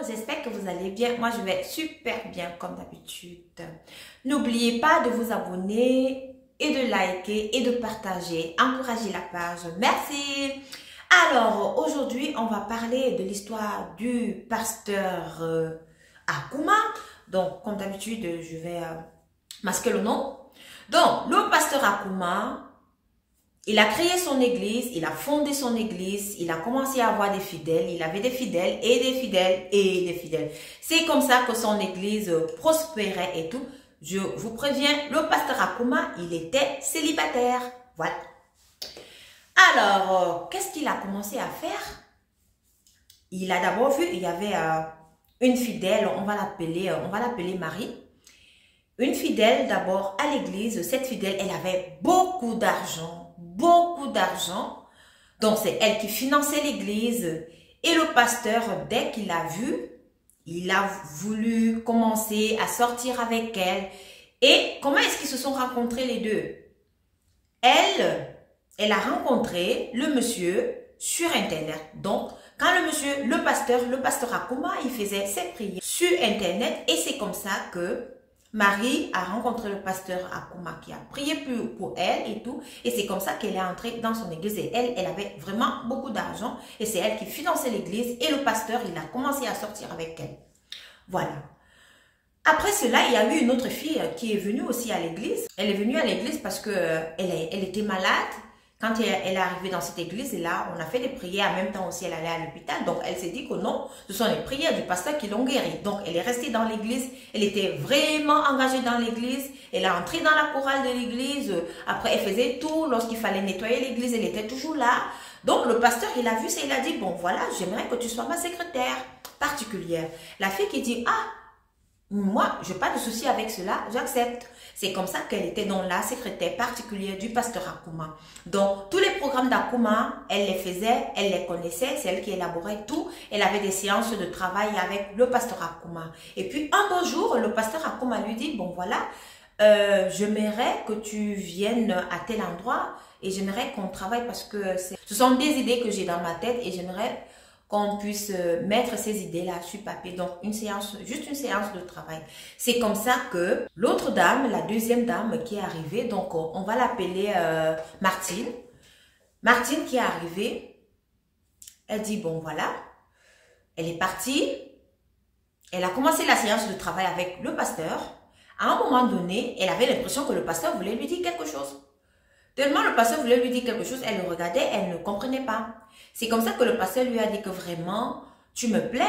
j'espère que vous allez bien. Moi, je vais super bien comme d'habitude. N'oubliez pas de vous abonner et de liker et de partager. Encouragez la page. Merci. Alors, aujourd'hui, on va parler de l'histoire du pasteur Akuma. Donc, comme d'habitude, je vais masquer le nom. Donc, le pasteur Akuma, il a créé son église, il a fondé son église, il a commencé à avoir des fidèles, il avait des fidèles et des fidèles et des fidèles. C'est comme ça que son église prospérait et tout. Je vous préviens, le pasteur Akuma, il était célibataire. Voilà. Alors, qu'est-ce qu'il a commencé à faire? Il a d'abord vu, il y avait une fidèle, on va l'appeler Marie. Une fidèle d'abord à l'église. Cette fidèle, elle avait beaucoup d'argent. Beaucoup d'argent. Donc, c'est elle qui finançait l'église. Et le pasteur, dès qu'il l'a vue, il a voulu commencer à sortir avec elle. Et comment est-ce qu'ils se sont rencontrés les deux? Elle a rencontré le monsieur sur Internet. Donc, quand le pasteur Akuma, il faisait ses prières sur Internet. Et c'est comme ça que Marie a rencontré le pasteur Akuma qui a prié pour elle et tout. Et c'est comme ça qu'elle est entrée dans son église. Et elle avait vraiment beaucoup d'argent. Et c'est elle qui finançait l'église. Et le pasteur, il a commencé à sortir avec elle. Voilà. Après cela, il y a eu une autre fille qui est venue aussi à l'église. Elle est venue à l'église parce que elle était malade. Quand elle est arrivée dans cette église-là, on a fait des prières. En même temps aussi, elle allait à l'hôpital. Donc, elle s'est dit que non, ce sont les prières du pasteur qui l'ont guérie. Donc, elle est restée dans l'église. Elle était vraiment engagée dans l'église. Elle est entrée dans la chorale de l'église. Après, elle faisait tout. Lorsqu'il fallait nettoyer l'église, elle était toujours là. Donc, le pasteur, il a vu ça. Il a dit, bon, voilà, j'aimerais que tu sois ma secrétaire particulière. La fille qui dit, ah, moi, je n'ai pas de souci avec cela, j'accepte. C'est comme ça qu'elle était dans la secrétaire particulière du pasteur Akuma. Donc, tous les programmes d'Akuma, elle les faisait, elle les connaissait, c'est elle qui élaborait tout. Elle avait des séances de travail avec le pasteur Akuma. Et puis, un beau jour, le pasteur Akuma lui dit, bon voilà, j'aimerais que tu viennes à tel endroit et j'aimerais qu'on travaille parce que ce sont des idées que j'ai dans ma tête et j'aimerais qu'on puisse mettre ces idées-là sur papier. Donc, juste une séance de travail. C'est comme ça que l'autre dame, la deuxième dame qui est arrivée, donc on va l'appeler Martine. Martine qui est arrivée, elle dit, bon voilà, elle est partie, elle a commencé la séance de travail avec le pasteur. À un moment donné, elle avait l'impression que le pasteur voulait lui dire quelque chose. Tellement le pasteur voulait lui dire quelque chose, elle le regardait, elle ne comprenait pas. C'est comme ça que le pasteur lui a dit que vraiment, tu me plais,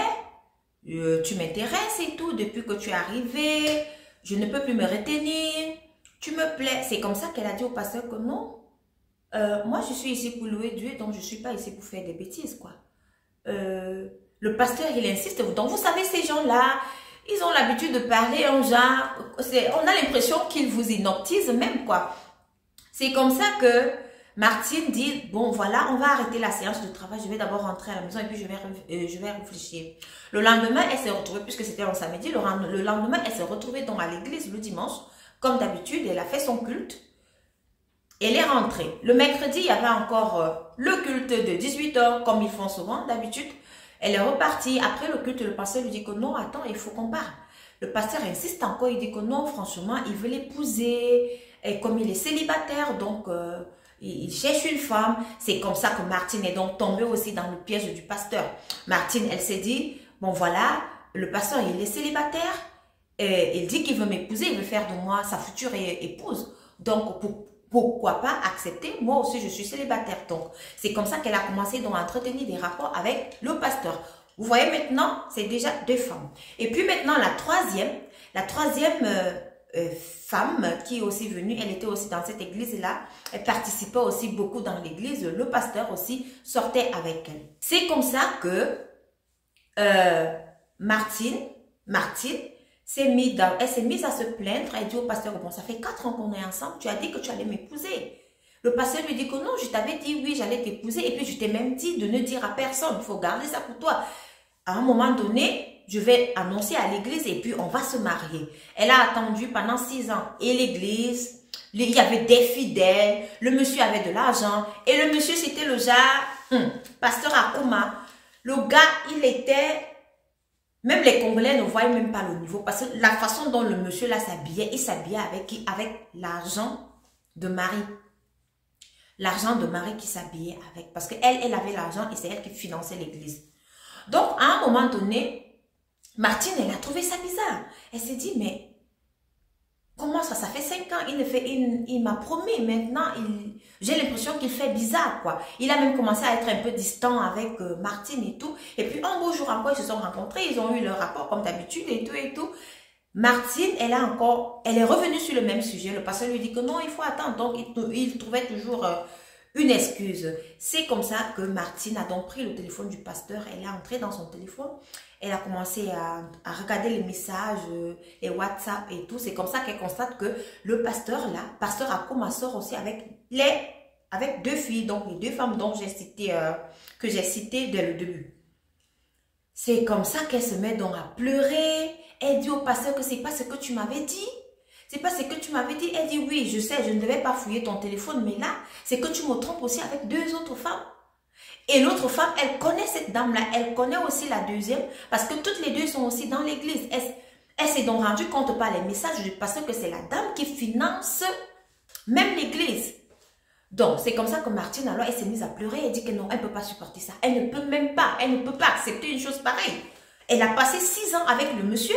tu m'intéresses et tout, depuis que tu es arrivé, je ne peux plus me retenir, tu me plais. C'est comme ça qu'elle a dit au pasteur que non, moi je suis ici pour louer Dieu, donc je ne suis pas ici pour faire des bêtises, quoi. Le pasteur, il insiste, donc vous savez, ces gens-là, ils ont l'habitude de parler en genre, on a l'impression qu'ils vous inoptisent même, quoi. C'est comme ça que Martine dit, bon voilà, on va arrêter la séance de travail, je vais d'abord rentrer à la maison et puis je vais réfléchir. Le lendemain, elle s'est retrouvée, puisque c'était un samedi, le lendemain, elle s'est retrouvée donc à l'église le dimanche, comme d'habitude, elle a fait son culte. Elle est rentrée. Le mercredi, il y avait encore le culte de 18 h, comme ils font souvent d'habitude. Elle est repartie. Après le culte, le pasteur lui dit que non, attends, il faut qu'on parle. Le pasteur insiste encore, il dit que non, franchement, il veut l'épouser. Et comme il est célibataire, donc il cherche une femme. C'est comme ça que Martine est donc tombée aussi dans le piège du pasteur. Martine, elle s'est dit, bon voilà, le pasteur, il est célibataire. Et il dit qu'il veut m'épouser, il veut faire de moi sa future épouse. Donc, pourquoi pas accepter? Moi aussi, je suis célibataire. Donc, c'est comme ça qu'elle a commencé donc, à entretenir des rapports avec le pasteur. Vous voyez maintenant, c'est déjà deux femmes. Et puis maintenant, la troisième femme qui est aussi venue, elle était aussi dans cette église-là, elle participait aussi beaucoup dans l'église, le pasteur aussi sortait avec elle. C'est comme ça que Martine s'est mise à se plaindre, elle dit au pasteur, bon ça fait 4 ans qu'on est ensemble, tu as dit que tu allais m'épouser. Le pasteur lui dit que non, je t'avais dit oui, j'allais t'épouser et puis je t'ai même dit de ne dire à personne, il faut garder ça pour toi. À un moment donné, je vais annoncer à l'église et puis on va se marier. Elle a attendu pendant 6 ans. Et l'église, il y avait des fidèles, le monsieur avait de l'argent. Et le monsieur, c'était le genre, pasteur Akuma. Le gars, il était Même les Congolais ne voient même pas le niveau. Parce que la façon dont le monsieur là s'habillait, il s'habillait avec qui? Avec l'argent de Marie. L'argent de Marie qui s'habillait avec. Parce qu'elle, elle avait l'argent et c'est elle qui finançait l'église. Donc, à un moment donné, Martine, elle a trouvé ça bizarre. Elle s'est dit, mais comment ça? Ça fait 5 ans, il m'a promis. Maintenant, j'ai l'impression qu'il fait bizarre, quoi. Il a même commencé à être un peu distant avec Martine et tout. Et puis, un beau jour encore, ils se sont rencontrés. Ils ont eu leur rapport comme d'habitude et tout et tout. Martine, elle est revenue sur le même sujet. Le pasteur lui dit que non, il faut attendre. Donc, il trouvait toujours une excuse. C'est comme ça que Martine a donc pris le téléphone du pasteur. Elle est entrée dans son téléphone. Elle a commencé à regarder les messages, les WhatsApp et tout. C'est comme ça qu'elle constate que le pasteur là, pasteur Akoma, sort aussi avec 2 filles, donc les 2 femmes dont que j'ai cité dès le début. C'est comme ça qu'elle se met donc à pleurer. Elle dit au pasteur que c'est pas ce que tu m'avais dit. C'est pas ce que tu m'avais dit. Elle dit oui, je sais, je ne devais pas fouiller ton téléphone, mais là, c'est que tu me trompes aussi avec 2 autres femmes. Et l'autre femme, elle connaît cette dame-là, elle connaît aussi la deuxième, parce que toutes les 2 sont aussi dans l'église. Elle s'est donc rendue compte par les messages du pasteur que c'est la dame qui finance même l'église. Donc, c'est comme ça que Martine, alors, elle s'est mise à pleurer. Elle dit que non, elle ne peut pas supporter ça. Elle ne peut même pas, elle ne peut pas accepter une chose pareille. Elle a passé 6 ans avec le monsieur.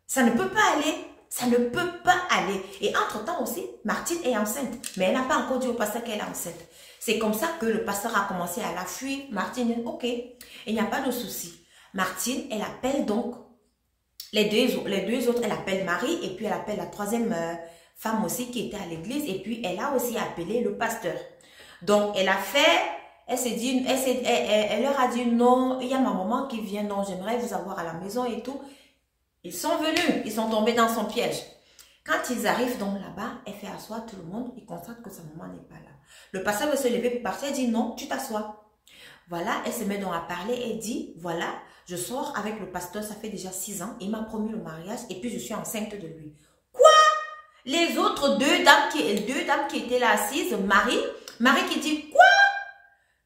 Ça ne peut pas aller. Ça ne peut pas aller. Et entre-temps aussi, Martine est enceinte. Mais elle n'a pas encore dit au pasteur qu'elle est enceinte. C'est comme ça que le pasteur a commencé à la fuir. Martine dit, ok, il n'y a pas de souci. Martine, elle appelle donc les deux autres. Elle appelle Marie et puis elle appelle la 3e femme aussi qui était à l'église. Et puis, elle a aussi appelé le pasteur. Donc, elle a fait... Elle leur a dit non, il y a ma maman qui vient, non, j'aimerais vous avoir à la maison et tout. Ils sont venus, ils sont tombés dans son piège. Quand ils arrivent donc là-bas, elle fait asseoir tout le monde, ils constatent que sa maman n'est pas là. Le pasteur veut se lever pour partir, elle dit non, tu t'assois. Voilà, elle se met donc à parler et dit, voilà, je sors avec le pasteur, ça fait déjà 6 ans, il m'a promis le mariage et puis je suis enceinte de lui. Quoi? Les autres 2 dames qui étaient là assises, Marie qui dit, quoi?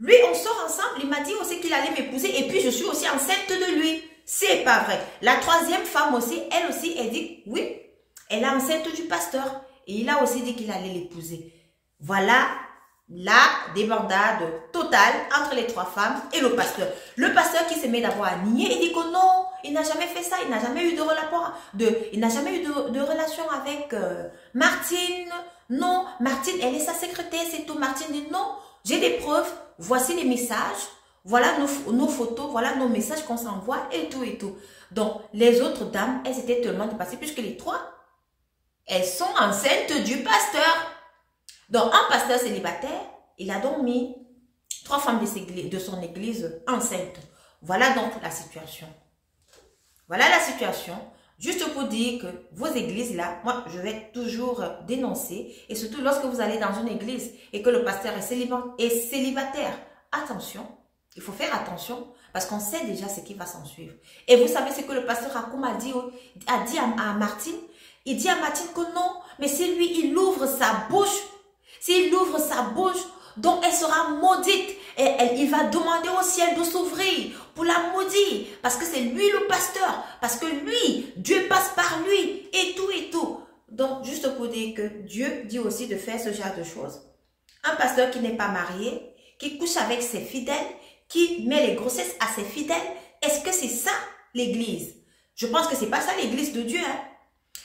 Lui, on sort ensemble, il m'a dit aussi qu'il allait m'épouser et puis je suis aussi enceinte de lui. C'est pas vrai. La 3e femme aussi, elle dit oui, elle est enceinte du pasteur et il a aussi dit qu'il allait l'épouser. Voilà la débandade totale entre les 3 femmes et le pasteur. Le pasteur qui se met d'abord à nier et dit que non, il n'a jamais fait ça, il n'a jamais eu de relation avec Martine. Non, Martine, elle est sa secrétaire, c'est tout. Martine dit non, j'ai des preuves, voici les messages, voilà nos photos, voilà nos messages qu'on s'envoie et tout et tout. Donc, les autres dames, elles étaient tellement dépassées puisque les 3, elles sont enceintes du pasteur. Donc, un pasteur célibataire, il a donc mis 3 femmes de son église enceintes. Voilà donc la situation. Voilà la situation. Juste pour dire que vos églises là, moi je vais toujours dénoncer. Et surtout lorsque vous allez dans une église et que le pasteur est célibataire. Attention, il faut faire attention parce qu'on sait déjà ce qui va s'en suivre. Et vous savez ce que le pasteur Akoum a dit à Martine? Il dit à Martine que non, mais si lui il ouvre sa bouche, s'il ouvre sa bouche, donc elle sera maudite. Et il va demander au ciel de s'ouvrir pour la maudire. Parce que c'est lui le pasteur. Parce que lui, Dieu passe par lui. Et tout et tout. Donc, juste pour dire que Dieu dit aussi de faire ce genre de choses. Un pasteur qui n'est pas marié, qui couche avec ses fidèles, qui met les grossesses à ses fidèles. Est-ce que c'est ça l'église? Je pense que c'est pas ça l'église de Dieu. Hein?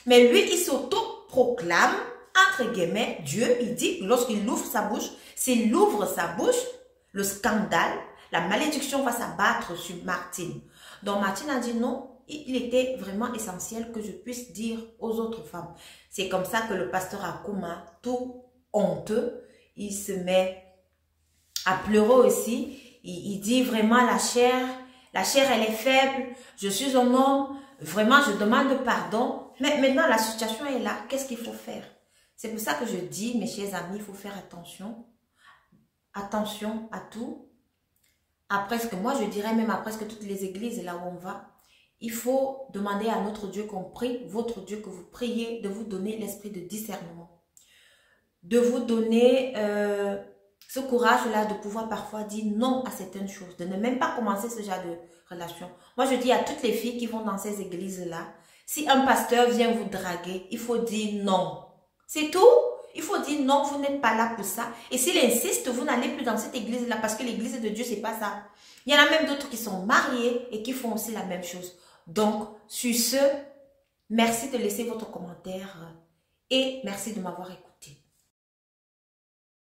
Mais lui, il s'auto-proclame, entre guillemets, Dieu, il dit, lorsqu'il ouvre sa bouche, s'il ouvre sa bouche, le scandale, la malédiction va s'abattre sur Martine. Donc Martine a dit non, il était vraiment essentiel que je puisse dire aux autres femmes. C'est comme ça que le pasteur Akouma, tout honteux, il se met à pleurer aussi. Il dit vraiment la chair elle est faible, je suis un homme, vraiment je demande pardon. Mais maintenant la situation est là, qu'est-ce qu'il faut faire? C'est pour ça que je dis, mes chers amis, il faut faire attention. Attention à tout. À presque, moi je dirais même à presque toutes les églises là où on va, il faut demander à notre Dieu qu'on prie, votre Dieu que vous priez, de vous donner l'esprit de discernement. De vous donner ce courage-là de pouvoir parfois dire non à certaines choses, de ne même pas commencer ce genre de relation. Moi, je dis à toutes les filles qui vont dans ces églises-là, si un pasteur vient vous draguer, il faut dire non. C'est tout. Il faut dire non, vous n'êtes pas là pour ça. Et s'il insiste, vous n'allez plus dans cette église-là parce que l'église de Dieu, c'est pas ça. Il y en a même d'autres qui sont mariés et qui font aussi la même chose. Donc, sur ce, merci de laisser votre commentaire et merci de m'avoir écouté.